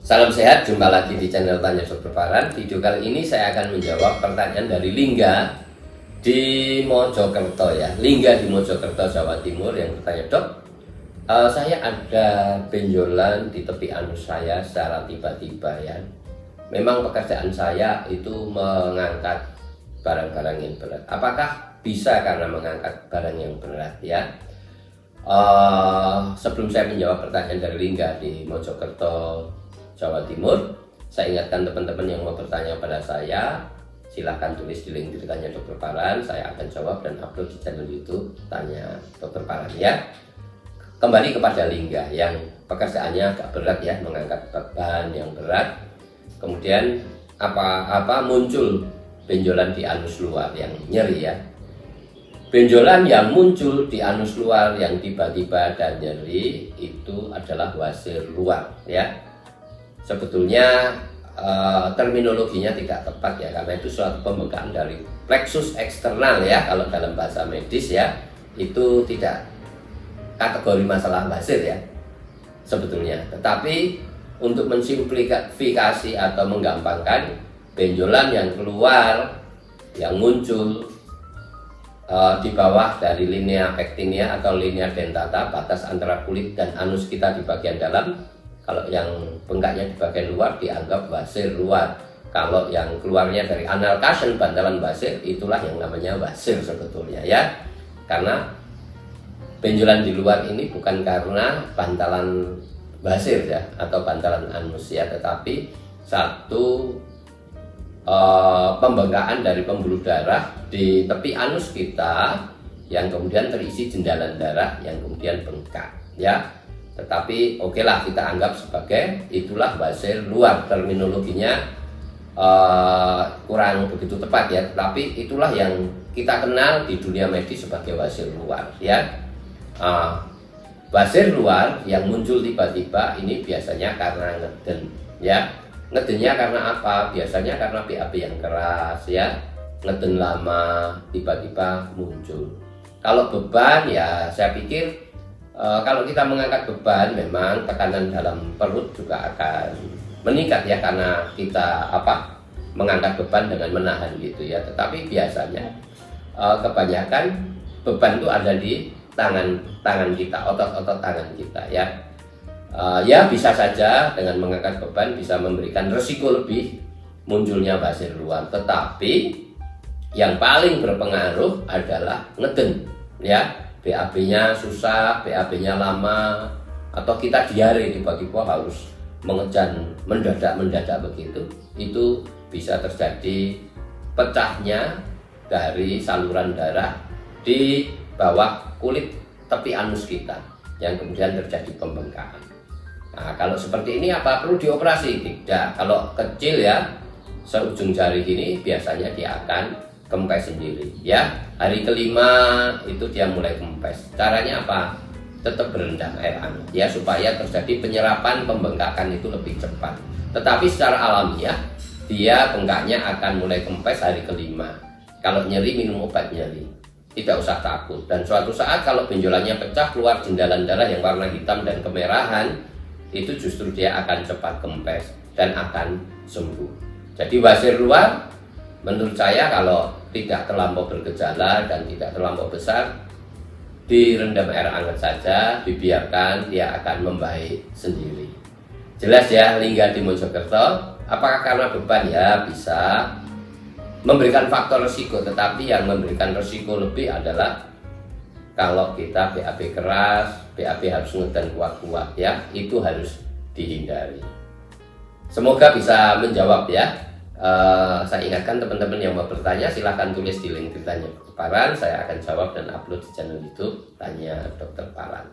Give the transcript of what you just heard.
Salam sehat, jumpa lagi di channel Tanya Dokter Farhan. Video kali ini saya akan menjawab pertanyaan dari Lingga di Mojokerto ya. Lingga di Mojokerto, Jawa Timur yang bertanya, Dok, saya ada benjolan di tepi anus saya secara tiba-tiba ya. Memang pekerjaan saya itu mengangkat barang-barang yang berat. Apakah bisa karena mengangkat barang yang berat ya? Sebelum saya menjawab pertanyaan dari Lingga di Mojokerto, Jawa Timur, saya ingatkan teman-teman yang mau bertanya pada saya, silahkan tulis di link Tanya Dokter Farhan. Saya akan jawab dan upload di channel YouTube Tanya Dokter Farhan ya. Kembali kepada Lingga yang pekerjaannya agak berat ya, mengangkat beban yang berat. Kemudian apa muncul benjolan di anus luar yang nyeri ya. Benjolan yang muncul di anus luar yang tiba-tiba dan nyeri itu adalah wasir luar ya. Sebetulnya terminologinya tidak tepat ya, karena itu suatu pembengkakan dari plexus eksternal ya. Kalau dalam bahasa medis ya, itu tidak kategori masalah wasir ya sebetulnya. Tetapi untuk mensimplifikasi atau menggampangkan, benjolan yang keluar, yang muncul di bawah dari linea pectinia atau linea dentata, batas antara kulit dan anus kita di bagian dalam. Kalau yang bengkaknya di bagian luar dianggap wasir luar. Kalau yang keluarnya dari anal cushion, bantalan wasir, itulah yang namanya wasir sebetulnya ya. Karena benjolan di luar ini bukan karena bantalan wasir ya atau bantalan anus ya, tetapi satu pembengkakan dari pembuluh darah di tepi anus kita yang kemudian terisi jendalan darah yang kemudian bengkak ya. Tetapi okelah kita anggap sebagai itulah wasir luar. Terminologinya kurang begitu tepat ya, tetapi itulah yang kita kenal di dunia medis sebagai wasir luar ya. Wasir luar yang muncul tiba-tiba ini biasanya karena ngeden ya. Ngedennya karena apa? Biasanya karena BAB yang keras ya, ngeden lama tiba-tiba muncul. Kalau beban ya saya pikir kalau kita mengangkat beban memang tekanan dalam perut juga akan meningkat ya, karena kita mengangkat beban dengan menahan gitu ya. Tetapi biasanya kebanyakan beban itu ada di tangan kita, otot-otot tangan kita ya. Ya bisa saja dengan mengangkat beban bisa memberikan resiko lebih munculnya wasir luar, tetapi yang paling berpengaruh adalah ngeden ya. BAB-nya susah, BAB-nya lama, atau kita diare tiba-tiba harus mengejan mendadak begitu, itu bisa terjadi pecahnya dari saluran darah di bawah kulit tepi anus kita yang kemudian terjadi pembengkakan. Nah, kalau seperti ini apa perlu dioperasi? Tidak. Kalau kecil ya, seujung jari gini, biasanya dia akan kempes sendiri ya. Hari kelima itu dia mulai kempes. Caranya apa? Tetap berendam air hangat ya, supaya terjadi penyerapan pembengkakan itu lebih cepat. Tetapi secara alamiah dia bengkaknya akan mulai kempes hari kelima. Kalau nyeri minum obat nyeri, tidak usah takut. Dan suatu saat kalau benjolannya pecah, keluar jendalan darah yang warna hitam dan kemerahan, itu justru dia akan cepat kempes dan akan sembuh. Jadi wasir luar menurut saya kalau tidak terlampau bergejala dan tidak terlampau besar, direndam air hangat saja, dibiarkan dia akan membaik sendiri. Jelas ya Lingga di Mojokerto. Apakah karena beban? Ya bisa memberikan faktor resiko, tetapi yang memberikan resiko lebih adalah kalau kita BAB keras, BAB harus ngeden kuat-kuat ya, itu harus dihindari. Semoga bisa menjawab ya. Saya ingatkan teman-teman yang mau bertanya, silahkan tulis di link Tanya Dokter Farhan. Saya akan jawab dan upload di channel YouTube Tanya Dokter Farhan.